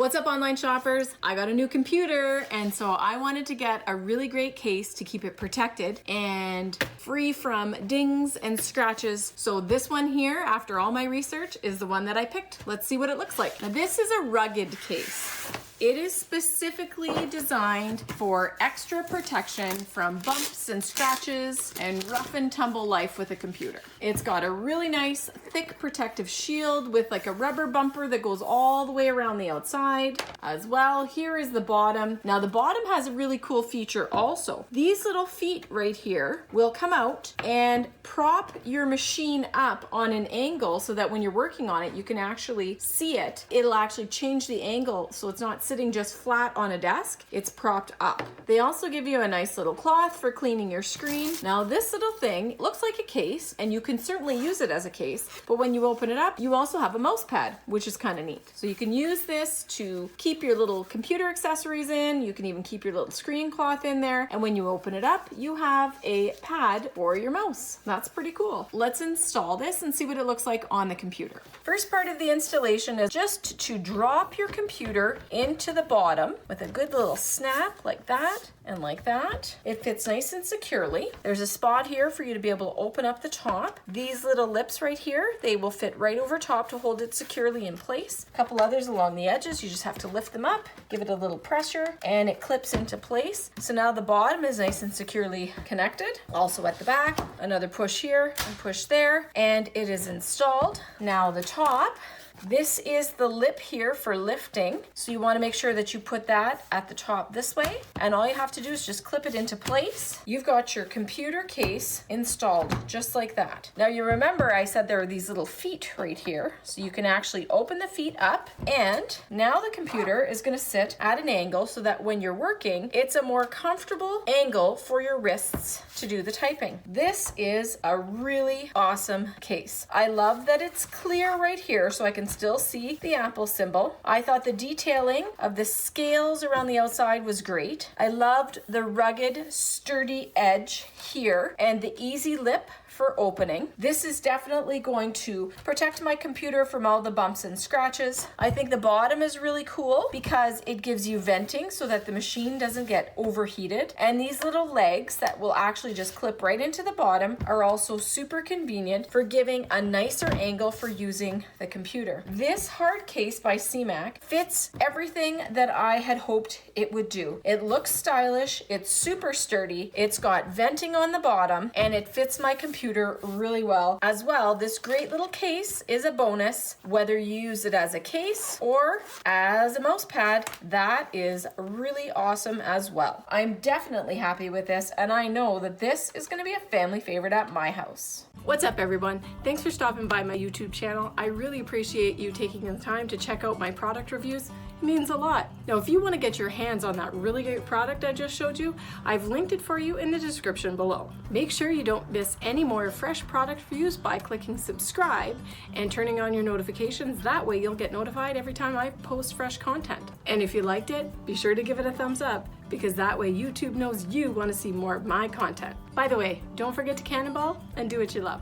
What's up, online shoppers? I got a new computer, and so I wanted to get a really great case to keep it protected and free from dings and scratches. So this one here, after all my research, is the one that I picked. Let's see what it looks like. Now this is a rugged case. It is specifically designed for extra protection from bumps and scratches and rough and tumble life with a computer. It's got a really nice thick protective shield with like a rubber bumper that goes all the way around the outside as well. Here is the bottom. Now the bottom has a really cool feature also. These little feet right here will come out and prop your machine up on an angle so that when you're working on it, you can actually see it. It'll actually change the angle so it's not sitting just flat on a desk, it's propped up. They also give you a nice little cloth for cleaning your screen. Now this little thing looks like a case, and you can certainly use it as a case, but when you open it up, you also have a mouse pad, which is kind of neat. So you can use this to keep your little computer accessories in, you can even keep your little screen cloth in there, and when you open it up, you have a pad for your mouse. That's pretty cool. Let's install this and see what it looks like on the computer. First part of the installation is just to drop your computer into the bottom with a good little snap like that and like that. It fits nice and securely. There's a spot here for you to be able to open up the top. These little lips right here, they will fit right over top to hold it securely in place. A couple others along the edges, you just have to lift them up, give it a little pressure, and it clips into place. So now the bottom is nice and securely connected. Also at the back, another push here and push there, and it is installed. Now the top, this is the lip here for lifting. So you want to make sure that you put that at the top this way. And all you have to do is just clip it into place. You've got your computer case installed just like that. Now you remember I said there are these little feet right here. So you can actually open the feet up, and now the computer is going to sit at an angle so that when you're working, it's a more comfortable angle for your wrists to do the typing. This is a really awesome case. I love that it's clear right here so I can still see the Apple symbol. I thought the detailing of the scales around the outside was great. I loved the rugged, sturdy edge here and the easy lip for opening. This is definitely going to protect my computer from all the bumps and scratches. I think the bottom is really cool because it gives you venting so that the machine doesn't get overheated. And these little legs that will actually just clip right into the bottom are also super convenient for giving a nicer angle for using the computer. This hard case by Seymac fits everything that I had hoped it would do. It looks stylish, it's super sturdy, it's got venting on the bottom, and it fits my computer really well. As well, this great little case is a bonus, whether you use it as a case or as a mouse pad. That is really awesome as well. I'm definitely happy with this, and I know that this is going to be a family favorite at my house. What's up, everyone? Thanks for stopping by my YouTube channel. I really appreciate you taking the time to check out my product reviews. It means a lot. Now, if you want to get your hands on that really great product I just showed you, I've linked it for you in the description below. Make sure you don't miss any more fresh product reviews by clicking subscribe and turning on your notifications. That way you'll get notified every time I post fresh content. And if you liked it, be sure to give it a thumbs up, because that way YouTube knows you want to see more of my content. By the way, don't forget to cannonball and do what you love.